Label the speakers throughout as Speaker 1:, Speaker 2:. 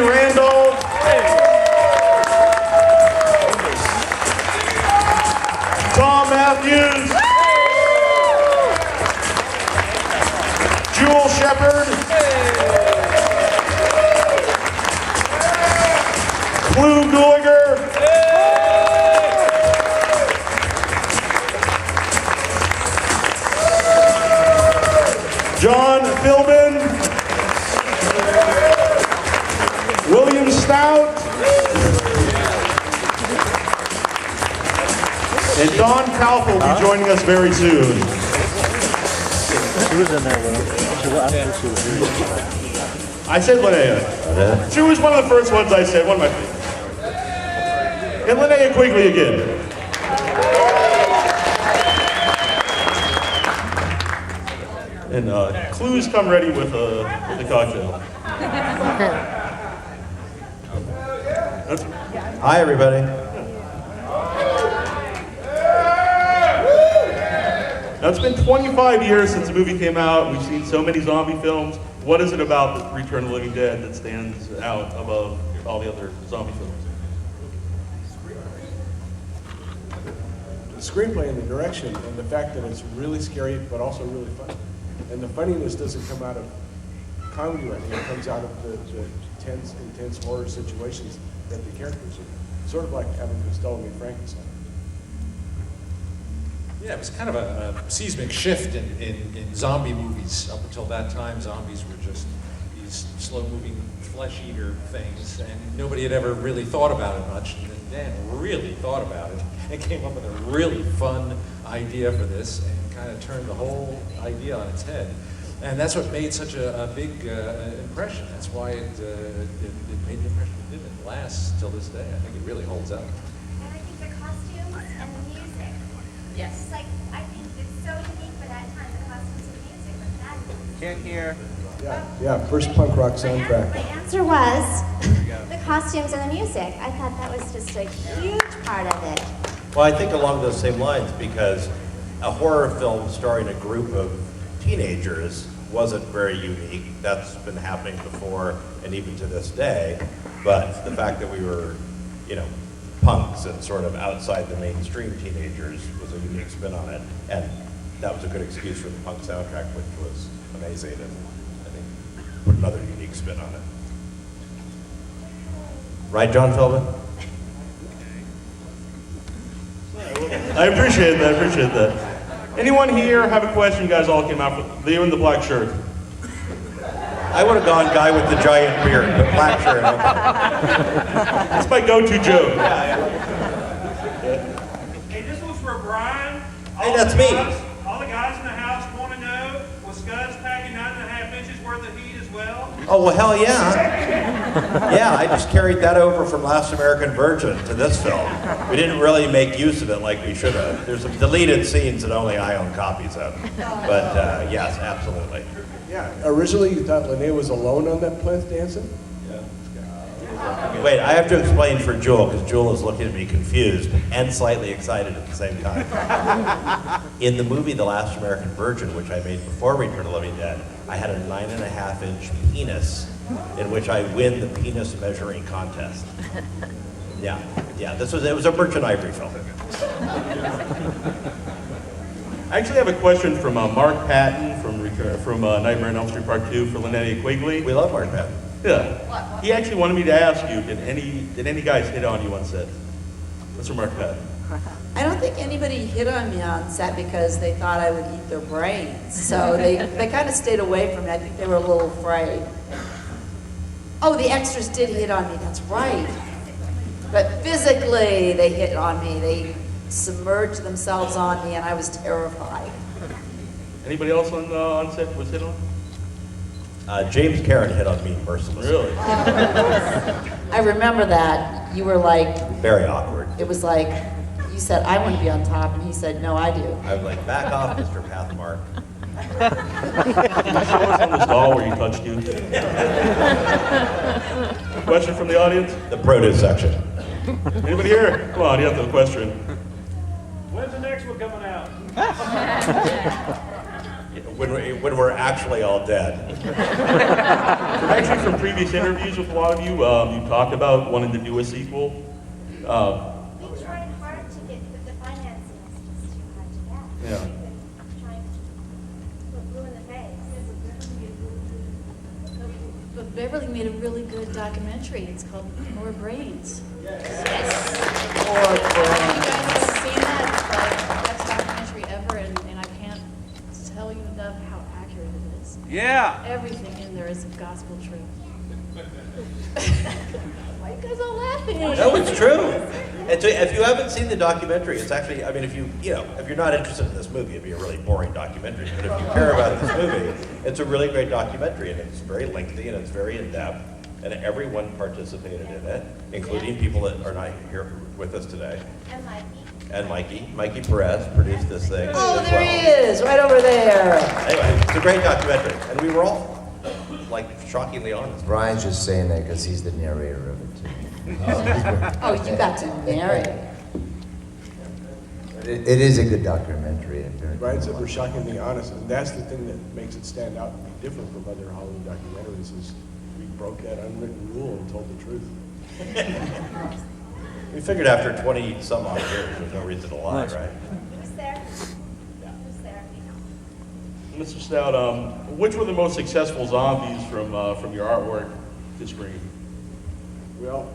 Speaker 1: Randolph. Tom Matthews. Jewel Shepard. Lou Gallagher. John Philbin. William Stout. And Don Kalf will be joining us very soon.
Speaker 2: She was in there with him.
Speaker 1: I said Linnea. She was one of the first ones I said, one of my favorites. And Linnea Quigley again. And Clues come ready with the cocktail.
Speaker 3: Hi, everybody.
Speaker 1: Now, it's been 25 years since the movie came out. We've seen so many zombie films. What is it about the Return of the Living Dead that stands out above all the other zombie films?
Speaker 4: The screenplay and the direction and the fact that it's really scary but also really funny. And the funniness doesn't come out of comedy writing, it comes out of the tense, intense horror situations that the characters are. Sort of like Abbott and Costello and Frankenstein.
Speaker 5: Yeah, it was kind of a seismic shift in zombie movies. Up until that time, zombies were just these slow-moving flesh-eater things, and nobody had ever really thought about it much. And then Dan really thought about it and came up with a really fun idea for this and kind of turned the whole idea on its head. And that's what made such a big impression. That's why it made the impression it did. It lasts till this day. I think it really holds up.
Speaker 6: And I think the costumes and the music. Yes. It's like, I think it's so unique for that time, the costumes and music, but that.
Speaker 2: Can't hear.
Speaker 4: Yeah, first punk rock soundtrack.
Speaker 6: My answer was the costumes and the music. I thought that was just a huge part of it.
Speaker 3: Well, I think along those same lines, because a horror film starring a group of teenagers wasn't very unique. That's been happening before and even to this day. But the fact that we were, punks and sort of outside the mainstream teenagers was a unique spin on it. And that was a good excuse for the punk soundtrack, which was amazing and I think put another unique spin on it. Right, John Philbin?
Speaker 1: I appreciate that. Anyone here have a question? You guys all came out with Leo in the black shirt.
Speaker 3: I would have gone guy with the giant beard, but black shirt.
Speaker 1: That's my go-to joke.
Speaker 7: Hey, this was for Brian.
Speaker 3: Hey, that's me.
Speaker 7: All the guys in the house want to know, was Scuzz packing 9.5 inches worth of heat as well?
Speaker 3: Oh, well, hell yeah. Yeah, I just carried that over from Last American Virgin to this film. We didn't really make use of it like we should have. There's some deleted scenes that only I own copies of. But yes, absolutely.
Speaker 4: Yeah, originally you thought Linnea was alone on that plinth dancing?
Speaker 3: Wait, I have to explain for Jewel, because Jewel is looking at me confused and slightly excited at the same time. In the movie The Last American Virgin, which I made before Return of the Living Dead, I had a 9.5-inch penis in which I win the penis measuring contest. Yeah, it was a Merchant Ivory film.
Speaker 1: I actually have a question from Mark Patton from Nightmare on Elm Street Part 2 for Linnea Quigley.
Speaker 3: We love Mark Patton.
Speaker 1: Yeah. He actually wanted me to ask you, did any guys hit on you on set? That's from Mark Patton.
Speaker 8: I don't think anybody hit on me on set because they thought I would eat their brains. So they kind of stayed away from me. I think they were a little afraid. Oh, the extras did hit on me, that's right. But physically, they hit on me. They submerged themselves on me, and I was terrified.
Speaker 1: Anybody else on set was hit on?
Speaker 3: James Karen hit on me mercilessly.
Speaker 1: Really?
Speaker 8: I remember that. You were like...
Speaker 3: Very awkward.
Speaker 8: It was like, you said, I want to be on top, and he said, no, I do.
Speaker 3: I was like, back off, Mr. Pathmark.
Speaker 1: Can you show us on this doll where you touched you? Question from the audience?
Speaker 3: The produce section.
Speaker 1: Anybody here? Come on, you have the question.
Speaker 7: When's the next one coming out?
Speaker 3: When we're actually all dead.
Speaker 1: Actually, from previous interviews with a lot of you, you talked about wanting to do a sequel.
Speaker 6: We tried hard to get, but the financing is just too hard to get.
Speaker 1: Yeah.
Speaker 6: We've been trying to put blue in the face.
Speaker 8: But Beverly made a really good documentary. It's called More Brains. Yes. You guys haven't seen that? Best documentary ever, and I can't tell you enough how accurate it is.
Speaker 7: Yeah.
Speaker 8: Everything in there is gospel truth. Why are you guys all laughing?
Speaker 3: No, it's true. And so if you haven't seen the documentary, it's actually, I mean, if you're not interested in this movie, it'd be a really boring documentary. But if you care about this movie, it's a really great documentary, and it's very lengthy and it's very in-depth, and everyone participated in it, including people that are not here with us today.
Speaker 6: And Mikey.
Speaker 3: And Mikey. Mikey Perez produced this thing
Speaker 8: Oh,
Speaker 3: as
Speaker 8: there
Speaker 3: well.
Speaker 8: he is, right over there.
Speaker 3: Anyway, it's a great documentary, and we were all, like, shockingly honest.
Speaker 9: Brian's just saying that because he's the narrator of it, too.
Speaker 8: Oh, you got to narrate.
Speaker 9: It is a good documentary. and very
Speaker 4: Brian said
Speaker 9: good.
Speaker 4: we're shockingly honest, and that's the thing that makes it stand out and be different from other Hollywood documentaries is we broke that unwritten rule and told the truth.
Speaker 3: We figured after 20-some-odd years, there's no reason to lie, right?
Speaker 6: Who's there? Who's there?
Speaker 1: Mr. Stout, which were the most successful zombies from your artwork to screen?
Speaker 4: Well,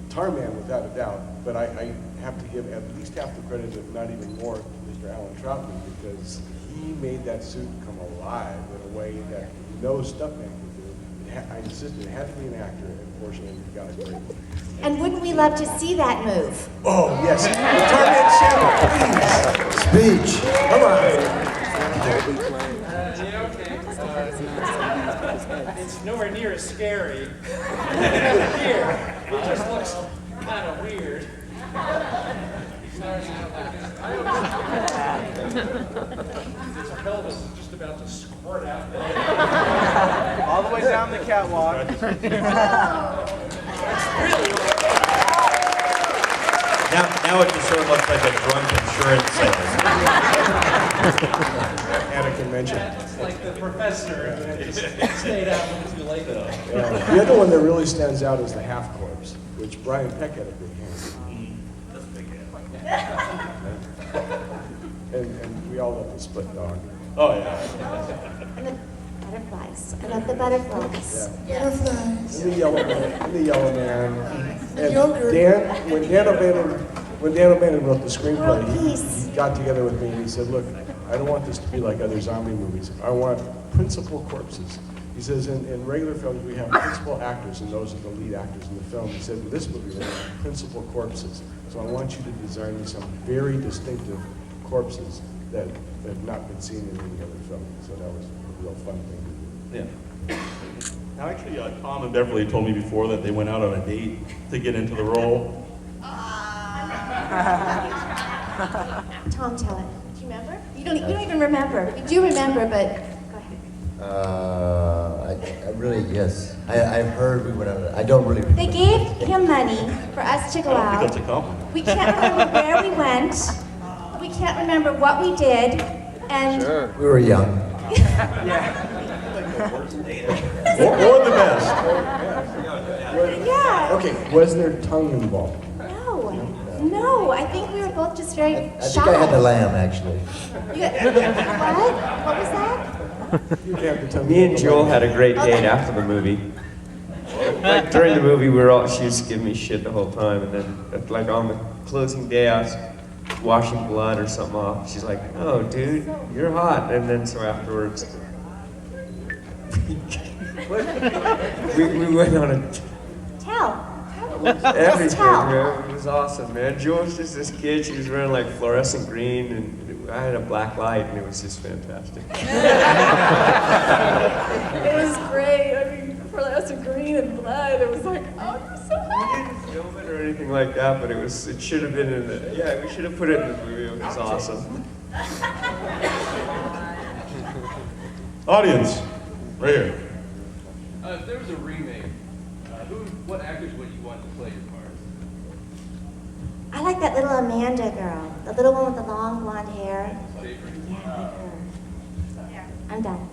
Speaker 4: Tarman without a doubt, but I have to give at least half the credit, if not even more, to Mr. Alan Troutman because he made that suit come alive in a way that no stuntman could do. I insisted it had to be an actor, and fortunately we got it great.
Speaker 6: And wouldn't we love to see that move?
Speaker 4: Oh, yes. Tarman Shannon, please.
Speaker 9: Speech.
Speaker 4: Come on.
Speaker 5: It's nowhere near as scary. Here, it just looks kind of weird. His pelvis is just about to squirt out.
Speaker 2: All the way down the catwalk.
Speaker 3: Now it just sort of looks like a drunk insurance salesman.
Speaker 4: Anakin mentioned.
Speaker 5: It's like the professor that just stayed out a little too late.
Speaker 4: Yeah. The other one that really stands out is the half corpse, which Brian Peck had a big hand.
Speaker 3: That's a big hand.
Speaker 4: And we all love the split dog.
Speaker 1: Oh, yeah.
Speaker 6: And the butterflies. I love the butterflies.
Speaker 4: And the yellow man. And the yellow man. And Dan, when Dan O'Bannon wrote the screenplay, he got together with me and he said, look, I don't want this to be like other zombie movies. I want principal corpses. He says, in regular films, we have principal actors, and those are the lead actors in the film. He said, in this movie, we have principal corpses. So I want you to design me some very distinctive corpses that have not been seen in any other film. So that was a real fun thing to do.
Speaker 1: Yeah. Now, actually, Tom and Beverly told me before that they went out on a date to get into the role.
Speaker 6: Tom, tell it. Do you remember? You don't even remember. You do remember, but go ahead.
Speaker 9: I really, yes. I've heard we went on. I don't really remember.
Speaker 6: They gave him money for us to go
Speaker 1: I don't think
Speaker 6: out.
Speaker 1: that's a compliment.
Speaker 6: We can't remember where we went. We can't remember what we did. And
Speaker 9: We were young.
Speaker 1: Or the best.
Speaker 6: yeah,
Speaker 4: Okay, was there tongue involved?
Speaker 6: no, I think we were both just very
Speaker 9: I
Speaker 6: shy.
Speaker 9: think I had the lamb, actually.
Speaker 6: What? What was that?
Speaker 4: You have the tongue
Speaker 10: Me and
Speaker 4: involved.
Speaker 10: Joel had a great date after the movie. Like during the movie, she used to give me shit the whole time, and then like on the closing day, I was washing blood or something off. She's like, "Oh, dude, you're hot," and then so afterwards, we went on a
Speaker 6: Tell.
Speaker 10: everything.
Speaker 6: tell.
Speaker 10: Man. It was awesome, man. Joel was just this kid. She was wearing like fluorescent green, and I had a black light, and it was just fantastic.
Speaker 8: It was great. I mean, fluorescent green and blood. It was like, oh, you're so hot.
Speaker 10: We didn't film it or anything like that, but it should have been in the, yeah, we should have put it in the movie. It was awesome.
Speaker 1: Audience, right here.
Speaker 11: If there was a remake, what actors would you want to play your part?
Speaker 6: I like that little Amanda girl, the little one with the long blonde hair.
Speaker 11: Favorite?
Speaker 6: Yeah, I like her. I'm done.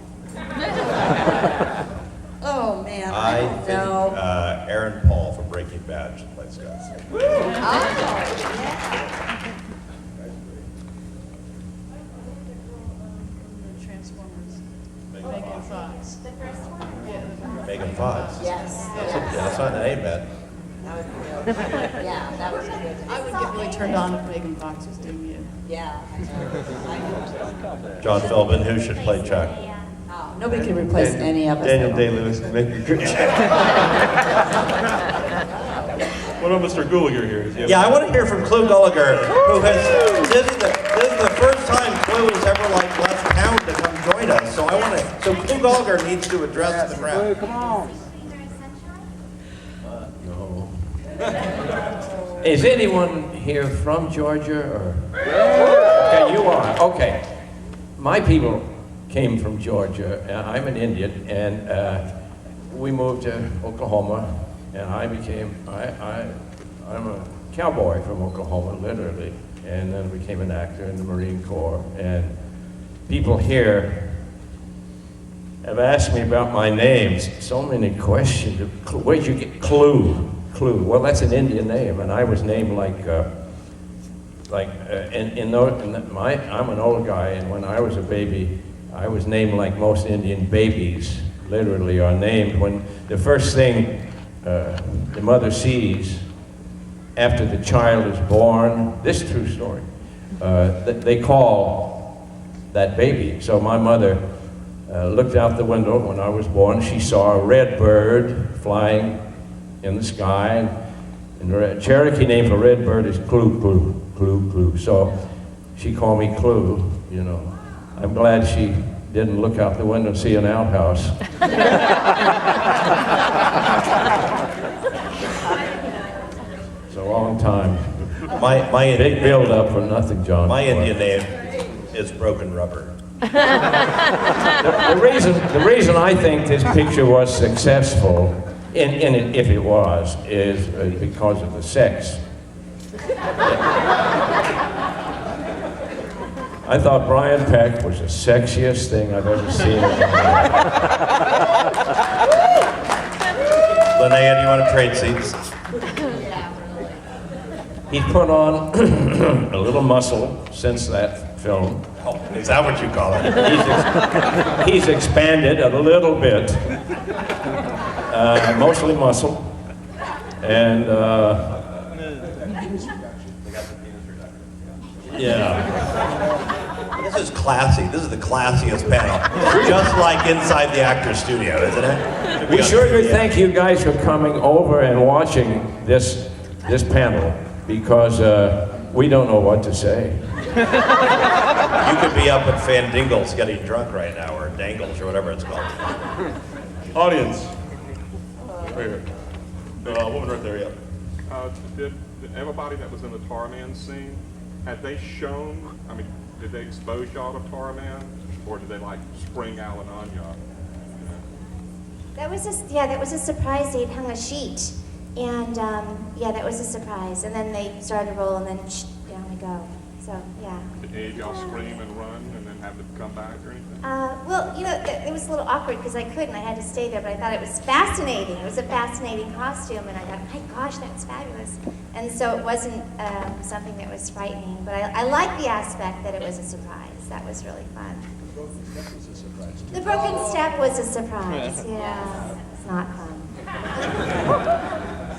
Speaker 8: Oh, man,
Speaker 3: I
Speaker 8: I don't
Speaker 3: think
Speaker 8: know.
Speaker 3: Aaron Paul from Breaking Bad should play Scott.
Speaker 8: Oh, yeah.
Speaker 12: Transformers. Megan Fox.
Speaker 6: The first one?
Speaker 3: Megan Fox.
Speaker 8: Yes.
Speaker 3: Yeah, that's not an A bet.
Speaker 8: That was good. Yeah, that was good.
Speaker 12: I would get really turned on if Megan Fox was doing you.
Speaker 8: Yeah. I know.
Speaker 3: John Philbin, who should play Chuck?
Speaker 8: Oh, nobody can replace any of us.
Speaker 10: Daniel Day-Lewis can make a good
Speaker 1: What about Mr. Gulliger here? Does he have-
Speaker 3: Yeah, I want to hear from Clu Gulliger, who has, this is the first time Clu has ever like left town to come join us. So I want to, so Clu Gulliger needs to address the crowd.
Speaker 2: Come on.
Speaker 13: Is anyone here from Georgia or? Okay, you are, okay. My people came from Georgia. I'm an Indian, and we moved to Oklahoma, and I'm a cowboy from Oklahoma, literally, and then became an actor in the Marine Corps. And people here have asked me about my names. So many questions. Where'd you get Clu? Clu. Well, that's an Indian name, and I was named I'm an old guy, and when I was a baby, I was named like most Indian babies, literally are named. When the first thing the mother sees after the child is born, this is a true story, they call that baby. So my mother looked out the window when I was born. She saw a red bird flying in the sky, and the Cherokee name for red bird is Clu, Clu, Clu, Clu. So she called me Clu, you know. I'm glad she didn't look out the window and see an outhouse. It's a long time.
Speaker 3: My
Speaker 13: Big build up for nothing, John.
Speaker 3: My Indian name is Broken Rubber.
Speaker 13: The reason I think this picture was successful, if it was, is because of the sex. I thought Brian Peck was the sexiest thing I've ever seen.
Speaker 3: Linnea, do you want to trade seats?
Speaker 13: He's put on a little muscle since that film.
Speaker 3: Oh, is that what you call it?
Speaker 13: He's expanded a little bit, mostly muscle, and yeah.
Speaker 3: This is classy. This is the classiest panel. Just like inside the actor's studio, isn't it?
Speaker 13: We sure do thank you guys for coming over and watching this panel, because we don't know what to say.
Speaker 3: You could be up at Fandingles getting drunk right now, or Dangles, or whatever it's called.
Speaker 1: Audience. Right here. Woman right there, yeah.
Speaker 14: Did everybody that was in the Tarman scene, had they shown, did they expose y'all to Tarman, or did they like spring Alan on y'all?
Speaker 6: That was a surprise. They'd hung a sheet, and that was a surprise. And then they started to roll, and then down we go. So yeah.
Speaker 14: Did any of y'all scream and run, and then have to come back or anything?
Speaker 6: It was a little awkward because I couldn't. I had to stay there, but I thought it was fascinating. It was a fascinating costume, and I thought, my gosh, that's fabulous. And so it wasn't something that was frightening, but I liked the aspect that it was a surprise. That was really fun. The broken step was a surprise. Yeah, it's not fun.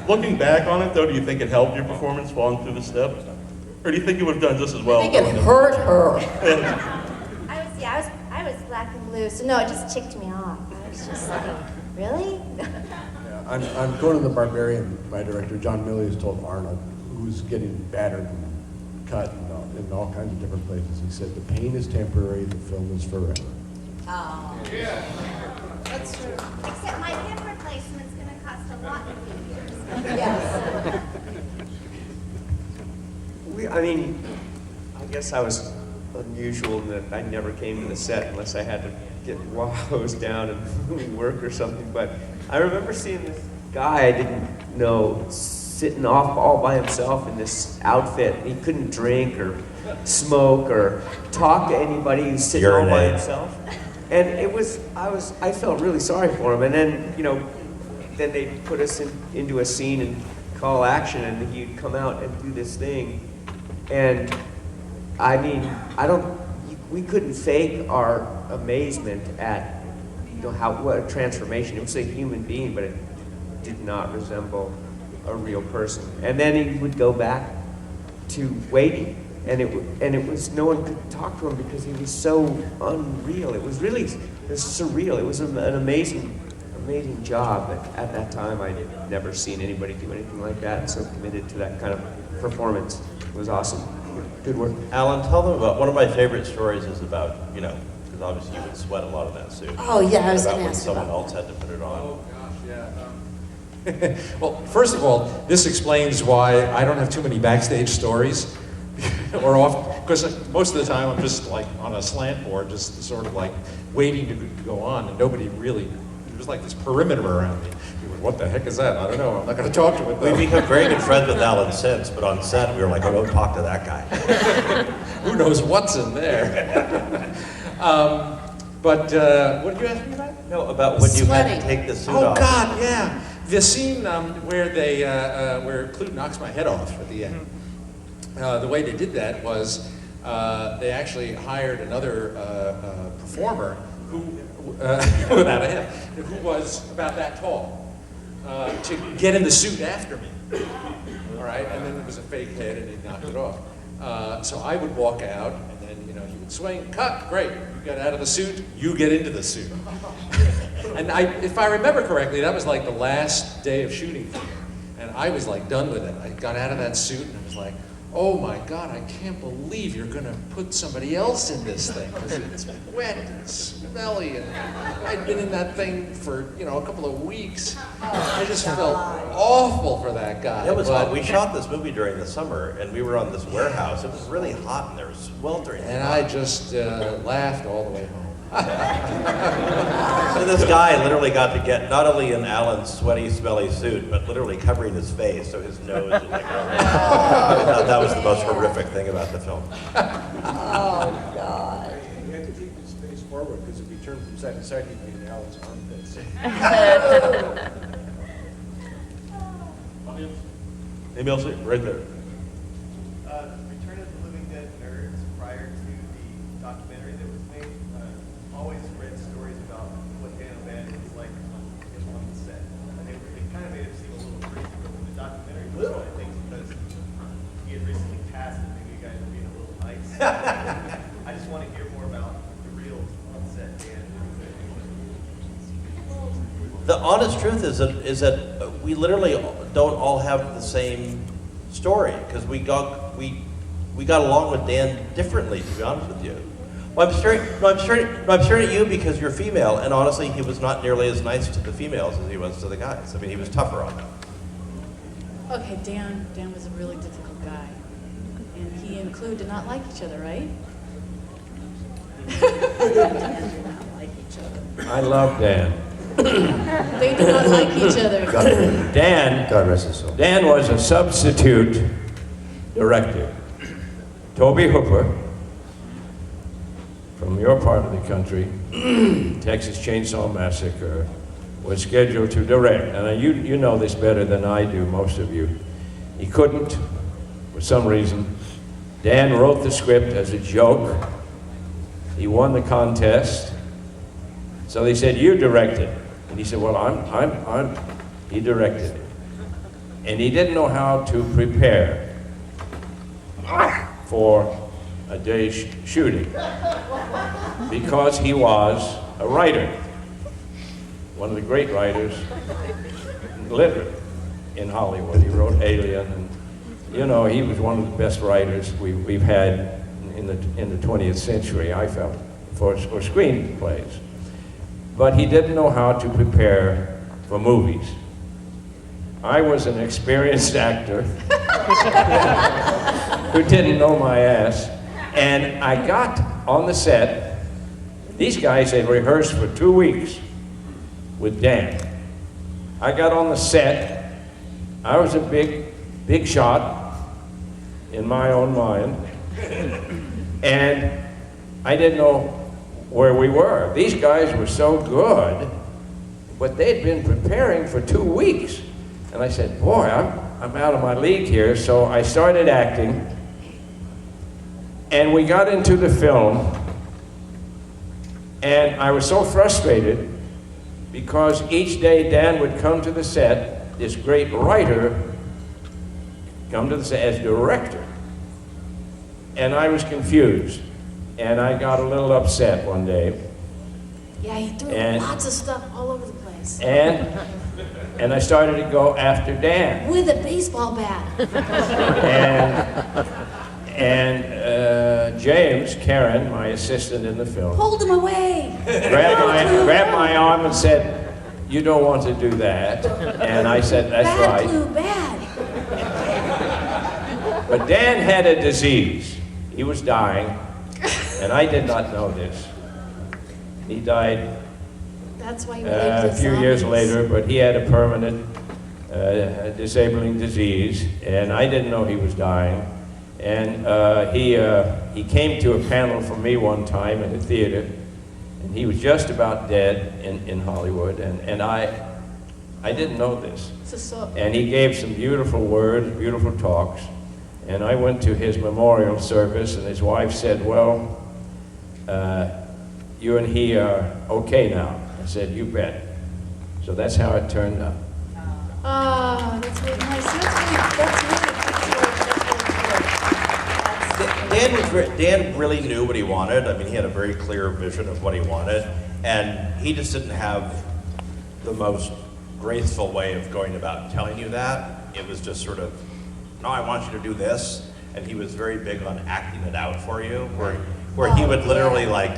Speaker 1: Looking back on it, though, do you think it helped your performance falling through the steps? Or do you think you would have done just as well?
Speaker 8: I think it hurt her.
Speaker 6: I was black and blue, so no, it just ticked me off. I was just like, really?
Speaker 4: On Conan the Barbarian, my director, John Milius, told Arnold, who was getting battered and cut in all kinds of different places, he said, the pain is temporary, the film is forever.
Speaker 6: Oh.
Speaker 12: Yeah.
Speaker 6: That's true. Except my hip replacement's going to cost a lot in a few years.
Speaker 8: Yes.
Speaker 10: I guess I was unusual in that I never came to the set unless I had to get hosed down and work or something. But I remember seeing this guy I didn't know sitting off all by himself in this outfit. He couldn't drink or smoke or talk to anybody. He was sitting all by himself. And I felt really sorry for him. And then, then they'd put us into a scene and call action, and he'd come out and do this thing. And I mean, we couldn't fake our amazement at, what a transformation. It was a human being, but it did not resemble a real person. And then he would go back to waiting, and it was, no one could talk to him because he was so unreal. It was surreal. It was an amazing job. At that time, I'd never seen anybody do anything like that, so committed to that kind of performance. It was awesome. Good work.
Speaker 3: Alan, tell them about, one of my favorite stories is about, because obviously you would sweat a lot in that suit.
Speaker 8: Oh, yeah, I was
Speaker 3: About
Speaker 8: gonna
Speaker 3: when
Speaker 8: ask
Speaker 3: someone
Speaker 8: about
Speaker 3: else had to put it on.
Speaker 11: Oh, gosh, yeah.
Speaker 5: Well, first of all, this explains why I don't have too many backstage stories. Or off, because most of the time I'm just like on a slant board, just sort of like waiting to go on, and nobody really, there was like this perimeter around me. What the heck is that? I don't know. I'm not going to talk to it.
Speaker 3: We've become very good friends with Alan since, but on set we were like, oh, don't talk to that guy.
Speaker 5: Who knows what's in there? But what did you ask me about?
Speaker 3: No, about when you had to take the suit off.
Speaker 5: Oh God, yeah. The scene where where Clute knocks my head off at the end. The way they did that was they actually hired another performer who, without a head, who was about that tall. To get in the suit after me, all right, and then it was a fake head, and he knocked it off. So I would walk out, and then he would swing, cut, great, you got out of the suit, you get into the suit. And if I remember correctly, that was like the last day of shooting for me, and I was like done with it. I got out of that suit, and I was like, oh my God, I can't believe you're gonna put somebody else in this thing, because it's wet and smelly, and I'd been in that thing for, a couple of weeks. I just felt awful for that guy.
Speaker 3: It was hot. We shot this movie during the summer, and we were on this warehouse. It was really hot, and there was sweltering.
Speaker 5: And I just laughed all the way home.
Speaker 3: So this guy literally got to get not only in Alan's sweaty, smelly suit, but literally covering his face, so his nose was like, that was the most horrific thing about the film.
Speaker 8: Oh, God.
Speaker 4: You had to keep his face forward, because if he turned from side to side, he'd be in Alan's armpits.
Speaker 1: Anybody else? Right there.
Speaker 2: Return of the Living Dead nerds, prior to the documentary that was made, always read stories about what Dan O'Bannon was like on the set. And it kind of made it seem a little crazy, but when the documentary was on, I think because he had recently passed and maybe you guys were being a little nice. I just want to hear more about the real on-set Dan.
Speaker 3: The honest truth is that we literally don't all have the same story, because we got along with Dan differently, to be honest with you. Well, I'm staring at you because you're female, and honestly, he was not nearly as nice to the females as he was to the guys. I mean, he was tougher on them.
Speaker 12: Okay, Dan was a really difficult guy. And he and Clue did not like each other, right? Dan did not like each other.
Speaker 13: I love Dan.
Speaker 12: They did not like each other.
Speaker 9: God rest his soul.
Speaker 13: Dan was a substitute director. Toby Hooper, from your part of the country, Texas Chainsaw Massacre, was scheduled to direct. And you know this better than I do, most of you. He couldn't, for some reason. Dan wrote the script as a joke. He won the contest. So they said, you direct it. And he said, well, he directed it. And he didn't know how to prepare for a day's shooting because he was a writer, one of the great writers, literally, in Hollywood. He wrote Alien, and he was one of the best writers we've had in the 20th century, I felt, for screenplays. But he didn't know how to prepare for movies. I was an experienced actor who didn't know my ass, and I got on the set. These guys had rehearsed for 2 weeks with Dan. I got on the set. I was a big shot in my own mind, and I didn't know where we were. These guys were so good. but they'd been preparing for 2 weeks. And I said, boy, I'm out of my league here. So I started acting, and we got into the film, and I was so frustrated because each day Dan would come to the set, this great writer, come to the set as director. And I was confused, and I got a little upset one day.
Speaker 12: Yeah, he threw lots of stuff all over the place.
Speaker 13: And I started to go after Dan.
Speaker 12: With a baseball bat.
Speaker 13: And James Karen, my assistant in the film,
Speaker 12: Hold him away.
Speaker 13: grabbed my arm and said, "You don't want to do that." And I said, "That's right."
Speaker 12: Too bad.
Speaker 13: But Dan had a disease. He was dying, and I did not know this. He died
Speaker 12: That's why he
Speaker 13: a few years later, but he had a permanent disabling disease, and I didn't know he was dying. And he came to a panel for me one time in a theater, and he was just about dead in Hollywood, and I didn't know this. And he gave some beautiful words, beautiful talks, and I went to his memorial service, and his wife said, "Well, you and he are okay now." I said, "You bet." So that's how it turned out.
Speaker 12: Oh, that's really nice.
Speaker 3: Dan really knew what he wanted. I mean, he had a very clear vision of what he wanted, and he just didn't have the most graceful way of going about telling you that. It was just sort of, "No, I want you to do this," and he was very big on acting it out for you, where he would literally like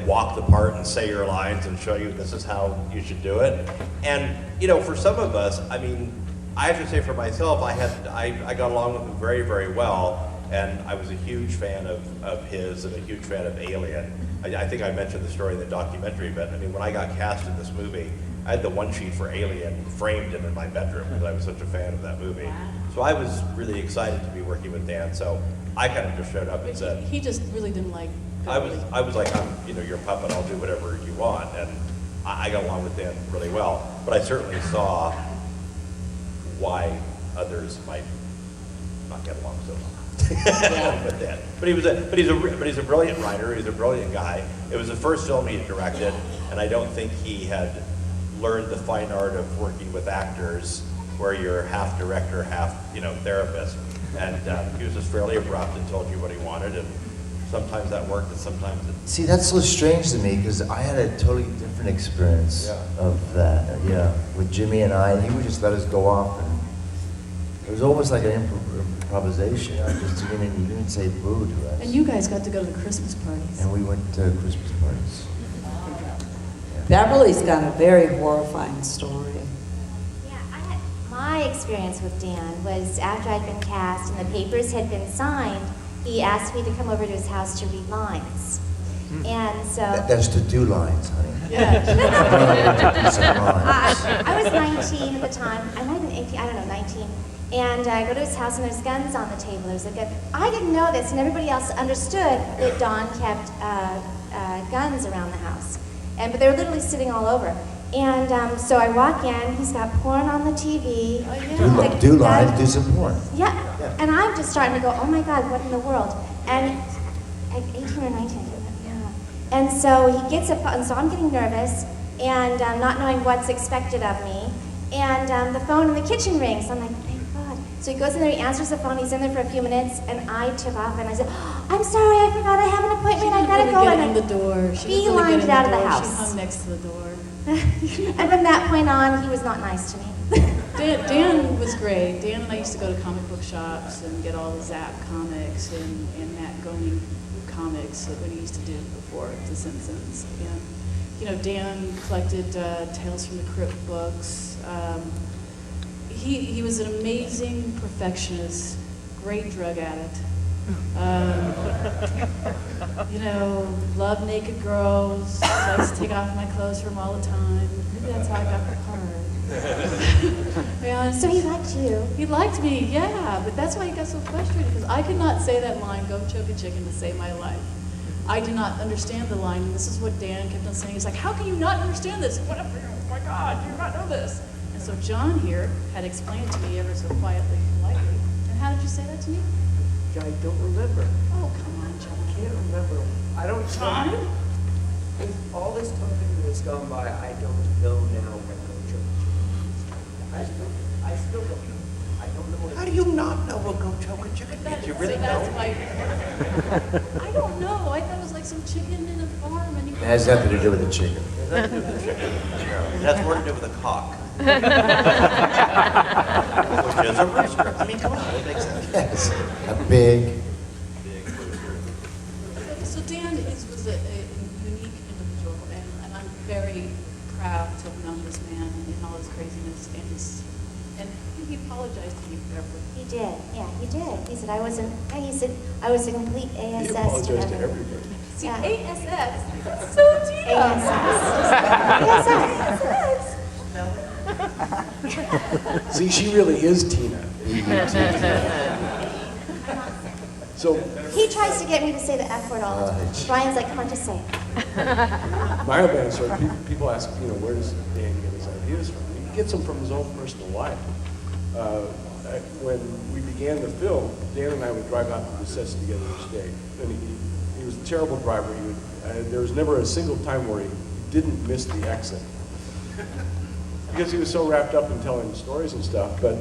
Speaker 3: walk the part and say your lines and show you this is how you should do it. And for some of us, I mean, I have to say for myself, I got along with him very, very well. And I was a huge fan of his and a huge fan of Alien. I think I mentioned the story in the documentary, but I mean, when I got cast in this movie, I had the one sheet for Alien framed in my bedroom because I was such a fan of that movie. So I was really excited to be working with Dan. So I kind of just showed up and said,
Speaker 12: He just really didn't like.
Speaker 3: I was like, "I'm your puppet. I'll do whatever you want." And I got along with Dan really well. But I certainly saw why others might not get along so well. With that. But he's a brilliant writer. He's a brilliant guy. It was the first film he directed, and I don't think he had learned the fine art of working with actors, where you're half director, half therapist. And he was just fairly abrupt and told you what he wanted, and sometimes that worked, and sometimes it.
Speaker 9: See, that's so strange to me because I had a totally different experience of that. Yeah, with Jimmy and I, and he would just let us go off, and it was almost like an improvisation. I just he didn't say boo to us.
Speaker 12: And you guys got to go to the Christmas parties.
Speaker 9: And we went to Christmas parties.
Speaker 8: Beverly's got a very horrifying story.
Speaker 6: My experience with Dan was after I'd been cast and the papers had been signed, he asked me to come over to his house to read lines. And so...
Speaker 9: That's to do lines, honey.
Speaker 6: Yeah. I was 19 at the time. I might have been 18, I don't know, 19. And I go to his house and there's guns on the table. There's a gun. I didn't know this, and everybody else understood that Don kept guns around the house. But they were literally sitting all over. And so I walk in, he's got porn on the TV. Oh, yeah.
Speaker 9: Do lines, do some porn.
Speaker 6: Yeah. And I'm just starting to go, oh my God, what in the world? And 18 or 19, yeah. And so he gets a phone, so I'm getting nervous and not knowing what's expected of me. And the phone in the kitchen rings. I'm like, thank God. So he goes in there, he answers the phone, he's in there for a few minutes, and I took off and I said, I'm sorry, I forgot I have an appointment, I gotta go.
Speaker 12: And in the door. She
Speaker 6: beelined it out of the
Speaker 12: She
Speaker 6: house.
Speaker 12: hung next to the door.
Speaker 6: And from that point on, he was not nice to me.
Speaker 12: Dan was great. Dan and I used to go to comic book shops and get all the Zap comics and Matt Groening comics that he used to do before The Simpsons. And Dan collected Tales from the Crypt books. He was an amazing perfectionist, great drug addict. Love naked girls, likes to take off my clothes from all the time. Maybe that's how I got the part.
Speaker 6: So he liked you?
Speaker 12: He liked me, yeah, but that's why he got so frustrated, because I could not say that line, go choke a chicken, to save my life. I did not understand the line, and this is what Dan kept on saying. He's like, how can you not understand this? Whatever. my God, do you not know this? And so John here had explained it to me ever so quietly, politely. And how did you say that to me?
Speaker 15: I don't remember.
Speaker 12: Oh, come on, John.
Speaker 15: I can't remember. I don't.
Speaker 12: John?
Speaker 15: With all this time that's gone by, I don't know now what Go Choco Chicken means. I still don't know. I don't know what.
Speaker 3: How do you not know what Go Choco Chicken means? You really
Speaker 12: See, that's
Speaker 3: don't?
Speaker 12: why. I don't know. I thought it was like some chicken in a farm and you.
Speaker 9: It has nothing to do with the chicken.
Speaker 3: It has more to do with a cock. Which is a rooster. I mean, come on, it makes sense.
Speaker 9: Yes, a big.
Speaker 12: So Dan was a unique individual, and I'm very proud to have known this man in all his craziness and he apologized to me for everything.
Speaker 6: He did, yeah, he did. He said I was a complete ASS.
Speaker 4: He apologized to
Speaker 6: whatever.
Speaker 4: everybody.
Speaker 12: See,
Speaker 6: Yeah.
Speaker 12: ASS, that's so Tina.
Speaker 6: ASS.
Speaker 4: See, she really is Tina. So
Speaker 6: He tries to get me to say the F word all the time. Brian's like, come on, just say it.
Speaker 4: my old band story, people ask, where does Dan get his ideas from? He gets them from his own personal life. When we began the film, Dan and I would drive out to the sets together each day. And he was a terrible driver. There was never a single time where he didn't miss the exit. Because he was so wrapped up in telling stories and stuff. But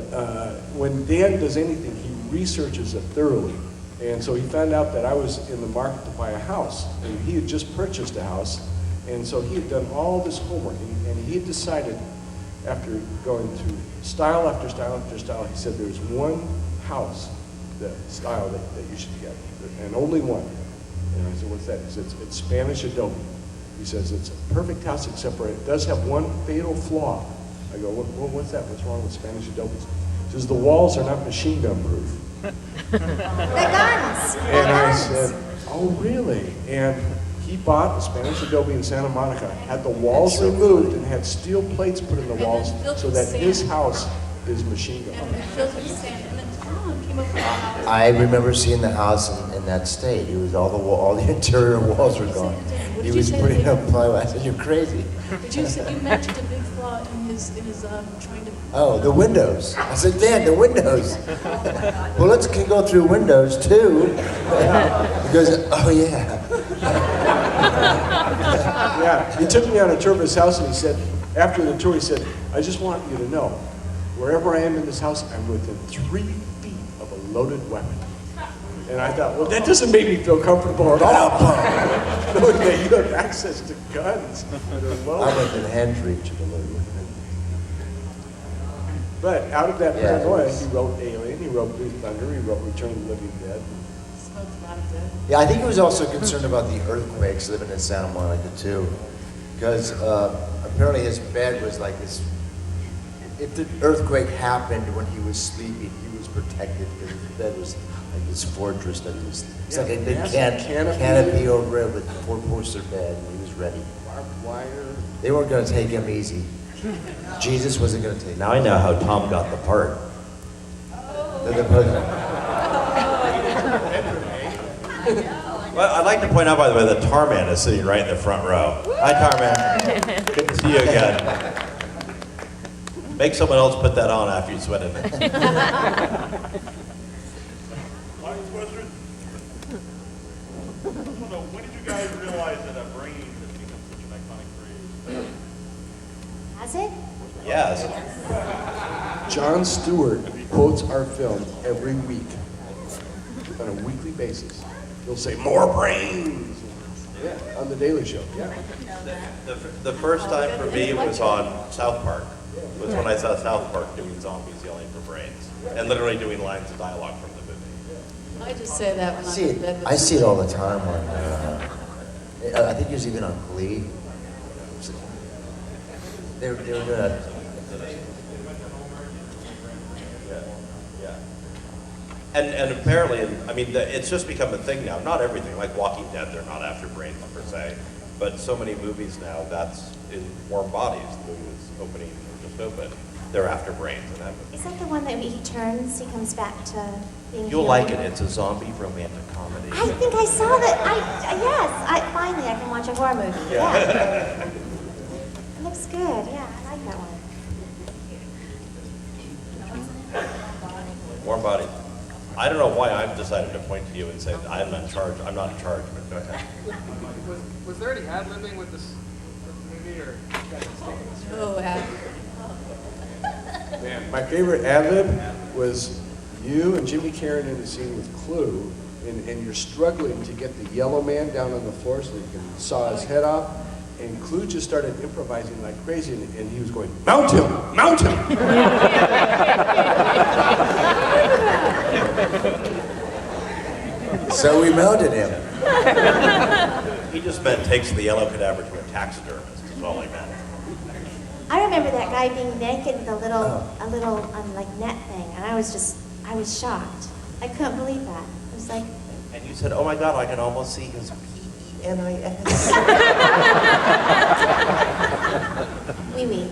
Speaker 4: when Dan does anything, he researches it thoroughly. And so he found out that I was in the market to buy a house. And he had just purchased a house. And so he had done all this homework. And he had decided, after going through style after style after style, he said there's one house, style that you should get. And only one. And I said, what's that? He says, it's Spanish adobe. He says, it's a perfect house except for it does have one fatal flaw. I go, what's that? What's wrong with Spanish adobe? He says, the walls are not machine gun proof.
Speaker 6: The guns.
Speaker 4: And I said, oh, really? And he bought a Spanish adobe in Santa Monica, had the walls removed, and had steel plates put in the walls so that his house is machine gun.
Speaker 12: And filled with sand. And then Tom came up with a house.
Speaker 9: I remember seeing the house in that state. It was all the interior walls were gone.
Speaker 12: What
Speaker 9: He
Speaker 12: did you
Speaker 9: was
Speaker 12: say
Speaker 9: putting
Speaker 12: to
Speaker 9: up plywood. I said, you're crazy.
Speaker 12: Did you say you mentioned a big flaw in his trying to?
Speaker 9: Oh, the windows. I said, Dan, the windows. Bullets can go through windows too. He goes, oh yeah.
Speaker 4: Yeah, he took me on a tour of his house and he said, after the tour, he said, I just want you to know, wherever I am in this house, I'm within 3 feet of a loaded weapon. And I thought, well, that doesn't make me feel comfortable at all. Knowing that you have access to guns that are loaded.
Speaker 9: I'm within hand reach of the loaded weapon.
Speaker 4: But out of that
Speaker 9: Yeah,
Speaker 4: paranoia,
Speaker 9: it was-
Speaker 4: he wrote Alien, he wrote Blue Thunder, he wrote Return of the Living Dead.
Speaker 12: Smoked a lot of dead.
Speaker 9: Yeah, I think he was also concerned about the earthquakes living in Santa Monica too. Because apparently his bed was like this, if the earthquake happened when he was sleeping, he was protected because his bed was like this fortress that he was, it's like a big
Speaker 4: massive
Speaker 9: canopy over it with a 4-poster bed, and he was ready.
Speaker 4: Barbed wire.
Speaker 9: They weren't gonna take him easy. Jesus wasn't gonna take him.
Speaker 3: Now I know how Tom got the part. Well, I'd like to point out, by the way, that Tarman is sitting right in the front row. Hi, Tarman. Good to see you again. Make someone else put that on after you sweat in it.
Speaker 1: When did you guys realize that Brains has become such an iconic phrase?
Speaker 6: Has it?
Speaker 3: Yes.
Speaker 4: Jon Stewart quotes our film every week on a weekly basis. He'll say, more brains. Yeah, on The Daily Show, yeah.
Speaker 3: The first time for me was on South Park. Was when I saw South Park doing zombies yelling for brains. And literally doing lines of dialogue from the movie.
Speaker 12: I just say that when I'm in bed with
Speaker 9: I see it all the time on, I think it was even on Glee. They were doing a,
Speaker 3: And apparently, I mean, it's just become a thing now. Not everything, like Walking Dead, they're not after brains per se. But so many movies now, that's in Warm Bodies, the movie that's opening or just open, they're after brains in that movie.
Speaker 6: Is that the one that he turns, he comes back to being
Speaker 3: You'll
Speaker 6: human?
Speaker 3: like it. It's a zombie romantic comedy.
Speaker 6: I think I saw that. Yes, finally I can watch a horror movie. Yeah. It looks good, yeah. I
Speaker 3: warm body. I don't know why I've decided to point to you and say that I'm not in charge. I'm not in charge, but go ahead.
Speaker 11: Was there any ad-libbing with this movie, or you guys just taking this?
Speaker 8: Oh,
Speaker 4: Man, my favorite ad-lib was you and Jimmy Karen in the scene with Clue, and you're struggling to get the yellow man down on the floor so you can saw his head off, and Clue just started improvising like crazy, and he was going, "Mount him! Mount him!"
Speaker 9: So we mounted him.
Speaker 3: He just meant takes the yellow cadaver to a taxidermist, is all he meant.
Speaker 6: I remember that guy being naked with a little like net thing, and I was shocked. I couldn't believe that. It was like,
Speaker 3: And you said, oh my God, I can almost see his P-E-N-I-S.
Speaker 6: wee wee.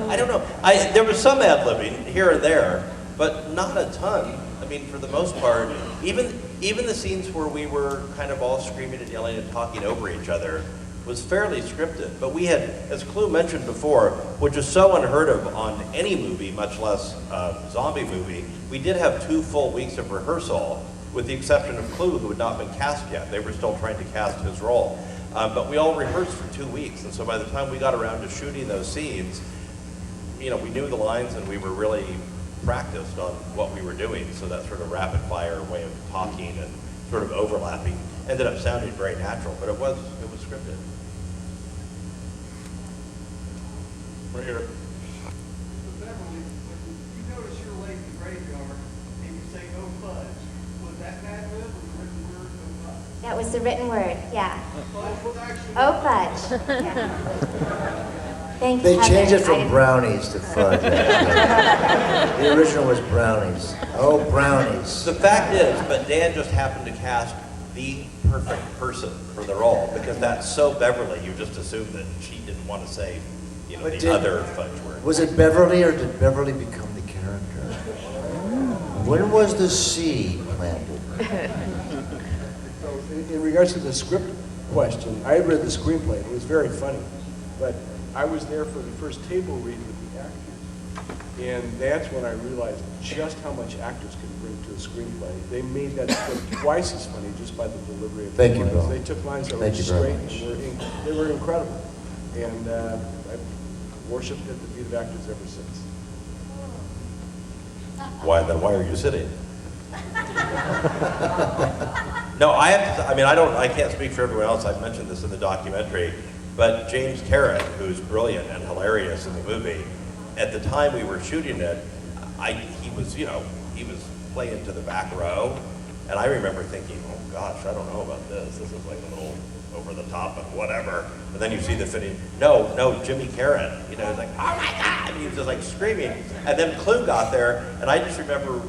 Speaker 3: I don't know. There was some ad-libbing here and there, but not a ton. I mean, for the most part, even the scenes where we were kind of all screaming and yelling and talking over each other was fairly scripted. But we had, as Clue mentioned before, which is so unheard of on any movie, much less a zombie movie, we did have 2 full weeks of rehearsal, with the exception of Clue, who had not been cast yet. They were still trying to cast his role. But we all rehearsed for 2 weeks, and so by the time we got around to shooting those scenes, we knew the lines and we were really practiced on what we were doing, so that sort of rapid fire way of talking and sort of overlapping ended up sounding very natural, but it was scripted.
Speaker 1: Right here.
Speaker 2: Beverly, when you notice you're late in the graveyard and you say "oh fudge," was that an ad-lib or the written word "oh fudge"?
Speaker 6: That was the written word, yeah.
Speaker 2: Fudge was actually.
Speaker 6: Oh fudge. Yeah. Thank
Speaker 9: They
Speaker 6: heaven.
Speaker 9: changed it
Speaker 6: I
Speaker 9: from
Speaker 6: didn't-
Speaker 9: brownies to fudge. actually. The original was brownies. Oh, brownies.
Speaker 3: The fact is, but Dan just happened to cast the perfect person for the role, because that's so Beverly, you just assume that she didn't want to say,
Speaker 9: But
Speaker 3: the
Speaker 9: did-
Speaker 3: other fudge word.
Speaker 9: Was it Beverly or did Beverly become the character? When was the seed planted?
Speaker 4: So in regards to the script question, I read the screenplay. It was very funny, but I was there for the first table read with the actors, and that's when I realized just how much actors can bring to a screenplay. They made that script twice as funny just by the delivery of
Speaker 9: Thank
Speaker 4: the
Speaker 9: you,
Speaker 4: lines.
Speaker 9: Bill.
Speaker 4: They took lines that
Speaker 9: Thank
Speaker 4: were
Speaker 9: you very
Speaker 4: straight and they were incredible, and I've worshipped at the feet of actors ever since.
Speaker 3: Why are you sitting? No, I have to, I can't speak for everyone else. I've mentioned this in the documentary, but James Karen, who's brilliant and hilarious in the movie, at the time we were shooting it, he was playing to the back row, and I remember thinking, oh gosh, I don't know about this. This is like a little over the top and whatever. But then you see the fitting, no, Jimmy Karen, he's like, oh my God, he was just like screaming. And then Clue got there, and I just remember,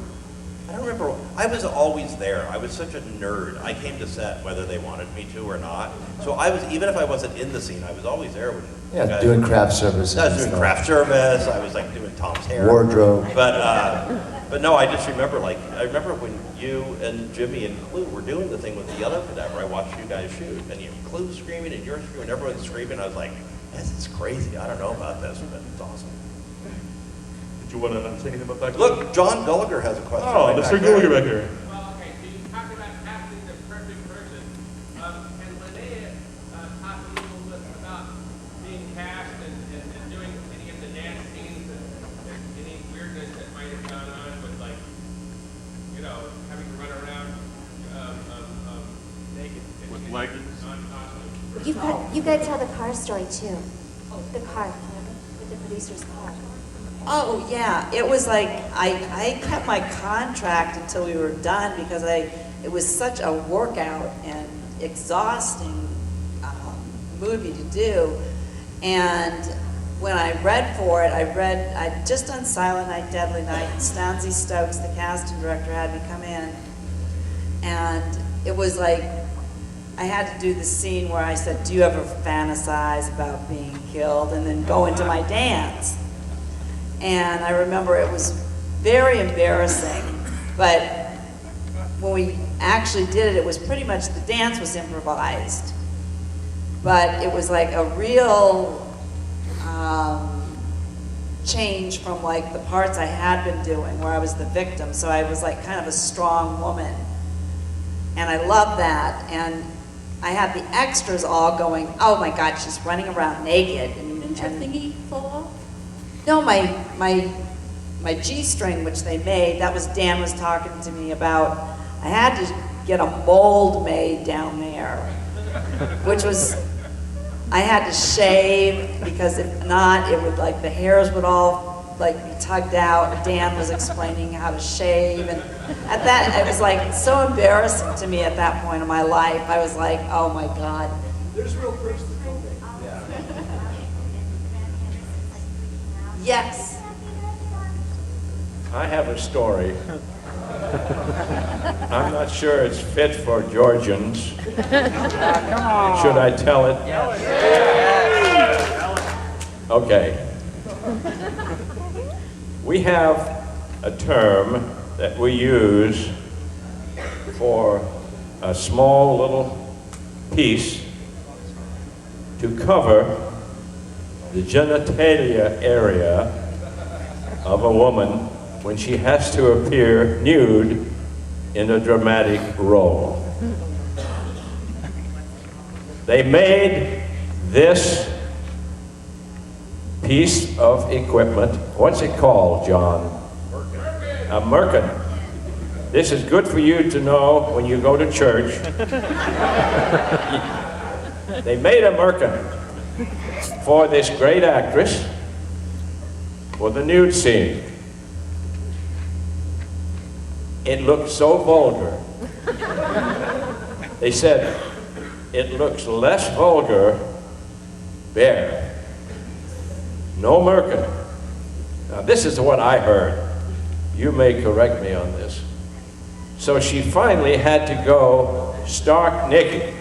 Speaker 3: I was always there. I was such a nerd. I came to set whether they wanted me to or not. So even if I wasn't in the scene, I was always there when
Speaker 9: Yeah,
Speaker 3: guys-
Speaker 9: doing craft services.
Speaker 3: I was
Speaker 9: and
Speaker 3: doing
Speaker 9: stuff.
Speaker 3: craft service. I was like doing Tom's hair.
Speaker 9: Wardrobe.
Speaker 3: But no, I just remember when you and Jimmy and Clue were doing the thing with the yellow cadaver. I watched you guys shoot, and Clue's screaming and you're screaming, everyone's screaming. I was like, this is crazy. I don't know about this, but it's awesome.
Speaker 1: Did you want to say anything about that?
Speaker 3: Look, John Gallagher has a question.
Speaker 1: Oh,
Speaker 3: right
Speaker 1: Mr.
Speaker 3: back there.
Speaker 1: Gallagher back here.
Speaker 7: Well, okay, so you talked about casting the perfect person. Can Linnea talk a little bit about being cast and doing any of the dance scenes and any weirdness that might have gone on with, like, having to run around naked?
Speaker 14: With leggings?
Speaker 6: You've got to tell the car story too. The car, with the producer's car.
Speaker 8: Oh, yeah, it was like, I kept my contract until we were done because it was such a workout and exhausting movie to do. And when I read for it, I'd just done Silent Night, Deadly Night, and Stanley Stokes, the casting director, had me come in. And it was like, I had to do the scene where I said, do you ever fantasize about being killed? And then go into my dance. And I remember it was very embarrassing, but when we actually did it, it was pretty much, the dance was improvised. But it was like a real change from like the parts I had been doing where I was the victim. So I was like kind of a strong woman. And I loved that. And I had the extras all going, oh my God, she's running around naked.
Speaker 12: Didn't your thingy fall off?
Speaker 8: No, my G-string, which they made, that was Dan was talking to me about. I had to get a mold made down there, which was, I had to shave because if not, it would like, the hairs would all like be tugged out. Dan was explaining how to shave, and at that, it was like so embarrassing to me at that point in my life. I was like, oh my God.
Speaker 15: There's real proofs to filming.
Speaker 8: Yes.
Speaker 13: I have a story. I'm not sure it's fit for Georgians.
Speaker 15: Come on.
Speaker 13: Should I tell it? Okay. We have a term that we use for a small little piece to cover the genitalia area of a woman when she has to appear nude in a dramatic role. They made this piece of equipment, what's it called, John? A merkin. This is good for you to know when you go to church. They made a merkin for this great actress for the nude scene. It looked so vulgar. They said, it looks less vulgar bare. No merkin. Now this is what I heard. You may correct me on this. So she finally had to go stark naked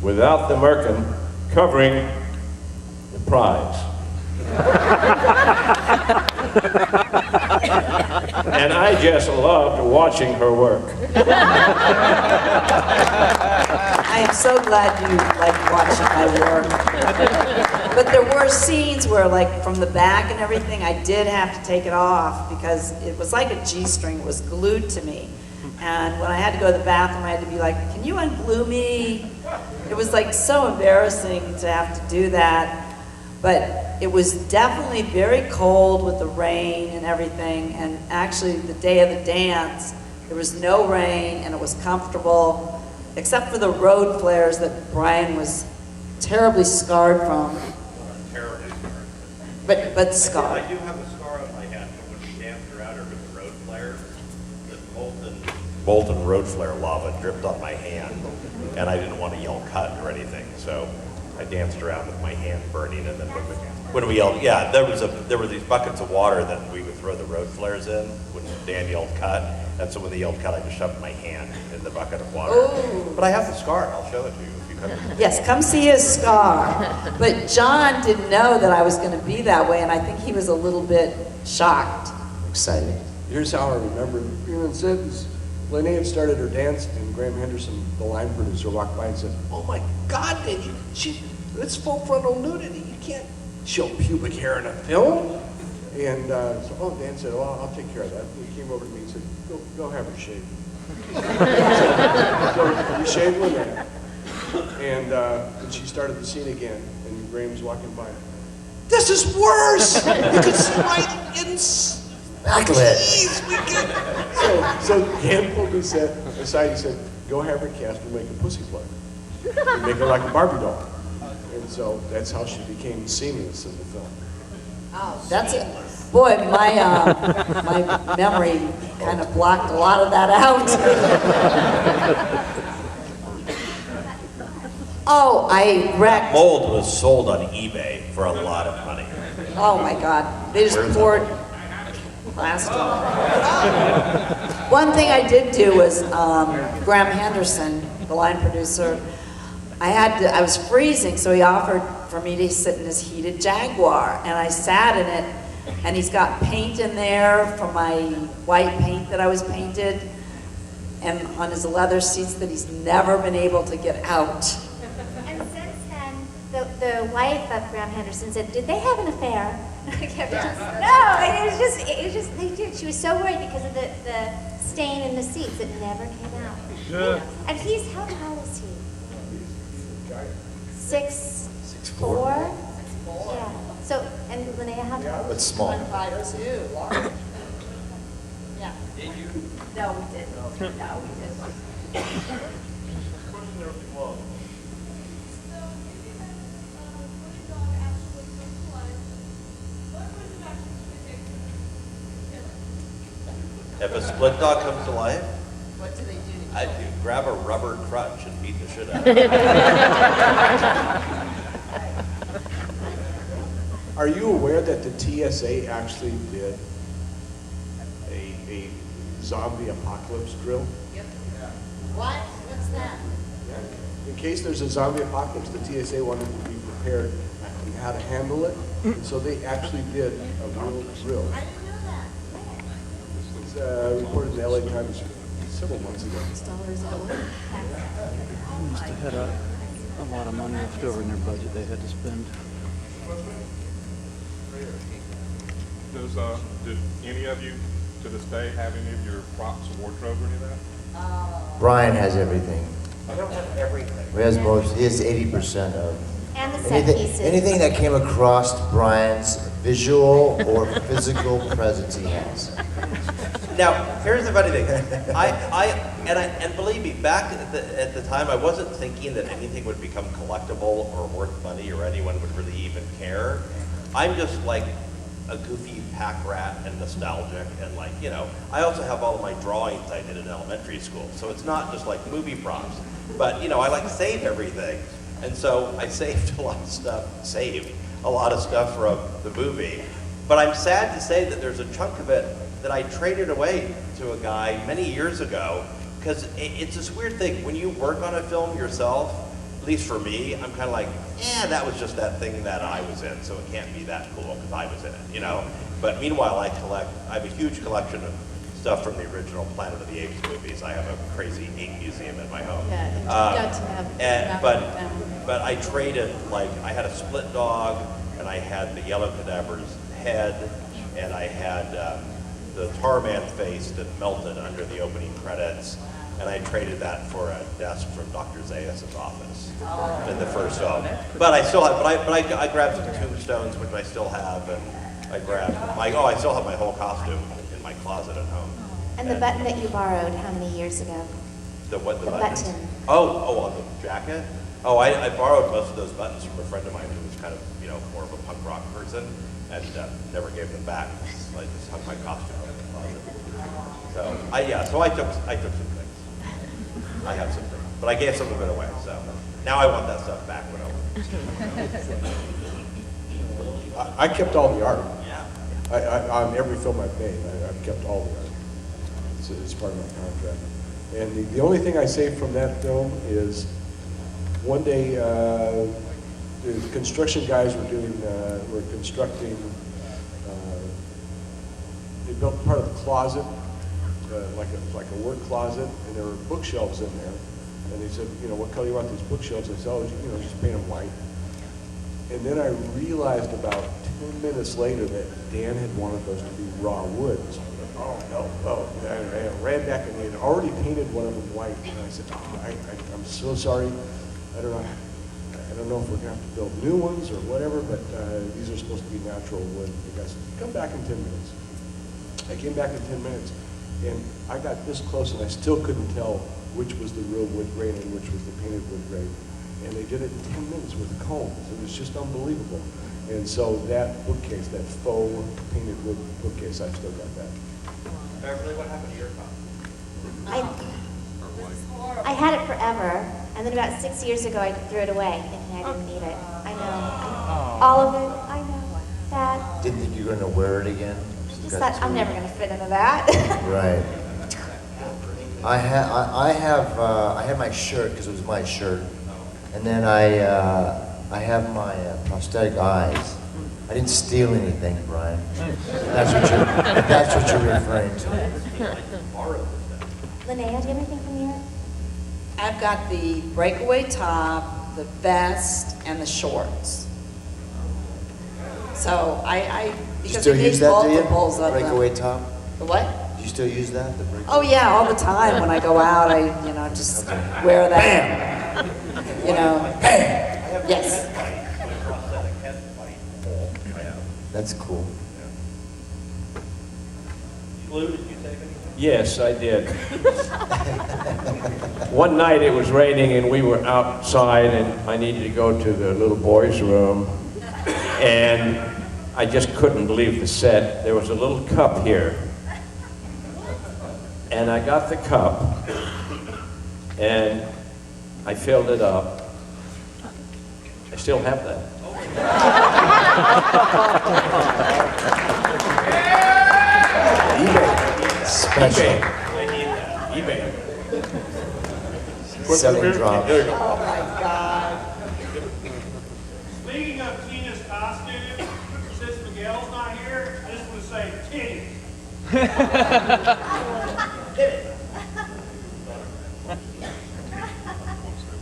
Speaker 13: without the merkin covering the prize. And I just loved watching her work.
Speaker 8: I am so glad you like watching my work. But there were scenes where, like, from the back and everything, I did have to take it off because it was like a G-string. It was glued to me. And when I had to go to the bathroom, I had to be like, can you unglue me? It was, like, so embarrassing to have to do that. But it was definitely very cold with the rain and everything. And actually, the day of the dance, there was no rain and it was comfortable, except for the road flares that Brian was terribly scarred from.
Speaker 3: Terribly scarred.
Speaker 8: But scarred.
Speaker 3: I do have a scar on my head, but when we danced around over the road flares, the molten road flare lava dripped on my hand, and I didn't want to yell cut or anything, so I danced around with my hand burning, and then when we yelled, yeah, there were these buckets of water that we would throw the road flares in when Dan yelled cut, and so when they yelled cut, I just shoved my hand in the bucket of water.
Speaker 8: Ooh.
Speaker 3: But I have the scar, I'll show it to you if you come.
Speaker 8: Yes, come see his scar. But John didn't know that I was going to be that way, and I think he was a little bit shocked.
Speaker 9: Excited.
Speaker 4: Here's how I remember it. You know, it says Linnea had started her dance, and Graham Henderson, the line producer, walked by and said, "Oh my God, Dan, it's full frontal nudity. You can't show pubic hair in a film." And so, Dan said, "Well, I'll take care of that." He came over to me and said, "Go have her shaved." So we shaved Linnea, and she started the scene again, and Graham's walking by. "This is worse. You could see my
Speaker 9: Backlit.
Speaker 4: we get." So Dan pulled me aside. He said, "Go have her cast. We'll make a pussy plug. We'll make her like a Barbie doll." And so that's how she became seamless in the film.
Speaker 8: Oh, that's it. Boy, my memory kind of blocked a lot of that out. Oh, I wrecked.
Speaker 3: Mold was sold on eBay for a lot of money.
Speaker 8: Oh my God. They just poured plastic. One thing I did do was Graham Henderson, the line producer, I was freezing, so he offered for me to sit in his heated Jaguar, and I sat in it, and he's got paint in there from my white paint that I was painted, and on his leather seats that he's never been able to get out.
Speaker 6: And since then, the wife of Graham Henderson said, did they have an affair? it was just, they did. She was so worried because of the stain in the seats. It never came out.
Speaker 1: Yeah.
Speaker 6: And how tall is he? 6'4"? Yeah. So, and Linnea, how tall?
Speaker 9: But small.
Speaker 8: 152, large. Yeah.
Speaker 11: Did you?
Speaker 8: No, we didn't. No, we didn't.
Speaker 1: Question there as well.
Speaker 3: If a split dog comes to life,
Speaker 8: What do they do?
Speaker 3: I'd grab a rubber crutch and beat the shit out of it.
Speaker 4: Are you aware that the TSA actually did a zombie apocalypse drill?
Speaker 8: What? What's that?
Speaker 4: In case there's a zombie apocalypse, the TSA wanted to be prepared on how to handle it. So they actually did a real drill.
Speaker 8: I didn't know that.
Speaker 4: It was reported in the LA Times several months ago.
Speaker 12: Dollars at work.
Speaker 16: Must have had a lot of money left over in their budget they had to spend.
Speaker 14: Did any of you to this day have any of your props or wardrobe or any of that?
Speaker 9: Brian has everything.
Speaker 15: I don't have everything.
Speaker 9: He has 80% of
Speaker 6: And the set pieces.
Speaker 9: anything that came across Brian's visual or physical presence he has.
Speaker 3: Now, here's the funny thing. And believe me, back at the time, I wasn't thinking that anything would become collectible or worth money or anyone would really even care. I'm just like a goofy pack rat and nostalgic and like, you know, I also have all of my drawings I did in elementary school. So it's not just like movie props, but you know, I like to save everything. And so I saved a lot of stuff from the movie. But I'm sad to say that there's a chunk of it that I traded away to a guy many years ago, because it's this weird thing. When you work on a film yourself, at least for me, I'm kind of like, that was just that thing that I was in, so it can't be that cool because I was in it, you know? But meanwhile, I have a huge collection of stuff from the original Planet of the Apes movies. I have a crazy ape museum in my home.
Speaker 12: Yeah, and you got to have
Speaker 3: But I traded, like, I had a split dog, and I had the yellow cadaver's head, and I had the Tarman face that melted under the opening credits, and I traded that for a desk from Dr. Zayas' office in the first film. But I still have, I grabbed some tombstones, which I still have, and I grabbed I still have my whole costume in my closet at home.
Speaker 6: And the button that you borrowed, how many years ago?
Speaker 3: The what? The buttons?
Speaker 6: button.
Speaker 3: Oh, on the jacket? Oh, I borrowed most of those buttons from a friend of mine who was kind of, you know, more of a punk rock person, and never gave them back. So I just hung my costume up in the closet. So I took some things. I have some things, but I gave some of it away. So now I want that stuff back when
Speaker 4: I kept all the art.
Speaker 3: Yeah.
Speaker 4: On every film I've made, I've kept all the art. It's part of my contract. And the only thing I saved from that film is one day the construction guys were constructing. They built part of the closet, like a work closet, and there were bookshelves in there. And they said, you know, what color you want these bookshelves? I said, oh, you know, just paint them white. And then I realized about 10 minutes later that Dan had wanted those to be raw wood. So I went, oh no, I ran back and they had already painted one of them white. And I said, I'm so sorry. I don't know if we're gonna have to build new ones or whatever, but these are supposed to be natural wood. The guy said, come back in 10 minutes. I came back in 10 minutes and I got this close and I still couldn't tell which was the real wood grain and which was the painted wood grain. And they did it in 10 minutes with combs. It was just unbelievable. And so that bookcase, that faux painted wood bookcase, I've still got that.
Speaker 3: Beverly, what happened to your copy?
Speaker 6: I had it forever, and then about 6 years ago I threw it away, thinking I didn't need it. I know. All of it, I know. Sad.
Speaker 9: Didn't think you were going to wear it again?
Speaker 6: Just thought, I'm never going to fit into that.
Speaker 9: Right. I have my shirt because it was my shirt, and then I have my prosthetic eyes. I didn't steal anything, Brian. That's what you're referring to.
Speaker 6: Linnea, do you have anything from here?
Speaker 8: I've got the breakaway top, the vest, and the shorts. So I
Speaker 9: You
Speaker 8: because
Speaker 9: still
Speaker 8: we
Speaker 9: use
Speaker 8: made
Speaker 9: that, do you?
Speaker 8: multiples of them.
Speaker 9: Breakaway top?
Speaker 8: The what?
Speaker 9: Do you still use that? The breakaway?
Speaker 8: Oh yeah, all the time when I go out, I just wear that. You know. Yes.
Speaker 9: That's cool.
Speaker 3: Lou, did you take any?
Speaker 13: Yes, I did. One night it was raining and we were outside and I needed to go to the little boys' room and I just couldn't leave the set. There was a little cup here and I got the cup and I filled it up. I still have that.
Speaker 9: eBay. Special.
Speaker 3: I need that. eBay.
Speaker 9: Selling drop.
Speaker 1: There you go.
Speaker 8: Oh my God.
Speaker 7: Speaking of Tina's costume, since Miguel's not here, I just want to say titties.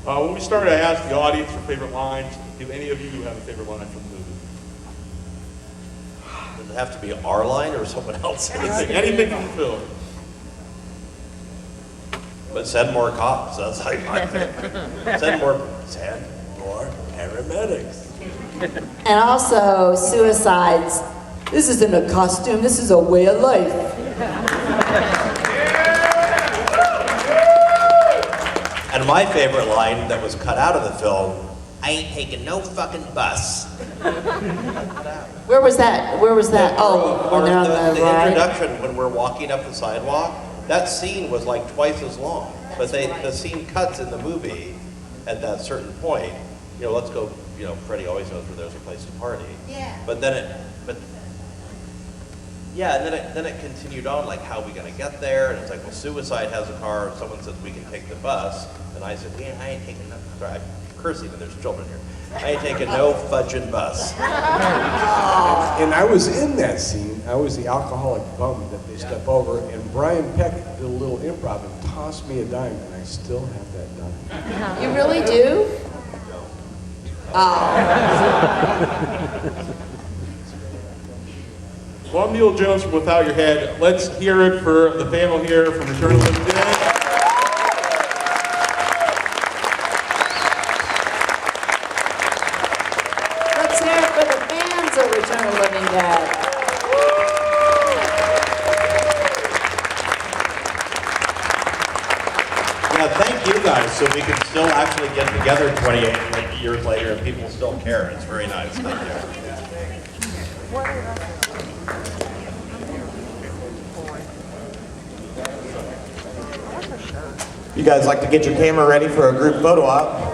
Speaker 1: When we started, I asked the audience for favorite lines. Do any of you have a favorite line from the movie?
Speaker 3: Does it have to be our line or someone else?
Speaker 1: Anything from the film.
Speaker 3: But send more cops. That's like my favorite. Send more paramedics.
Speaker 8: And also suicides. This isn't a costume. This is a way of life.
Speaker 3: And my favorite line that was cut out of the film, I ain't taking no fucking bus.
Speaker 8: Where was that? Where was that? Oh, when they're on the ride.
Speaker 3: introduction, when we're walking up the sidewalk, that scene was like twice as long. But the scene cuts in the movie at that certain point. Let's go, Freddie always knows where there's a place to party.
Speaker 8: Yeah.
Speaker 3: But then it continued on, like, how are we gonna get there? And it's like, well, Suicide has a car, someone says we can take the bus. And I said, I ain't taking no, sorry, I'm cursing and there's children here. I ain't taking no fudging bus.
Speaker 4: And I was in that scene. I was the alcoholic bum that they step over, and Brian Peck did a little improv and tossed me a dime, and I still have that dime.
Speaker 8: You really do? Oh.
Speaker 1: Well, I'm Neil Jones from Without Your Head. Let's hear it for the panel here from Return of the Living Dead.
Speaker 8: Let's hear it for the fans of Return of the Living Dead.
Speaker 3: Yeah, thank you guys, so we can still actually get together 28 years later and people still care. It's very nice. Thank you. You guys like to get your camera ready for a group photo op?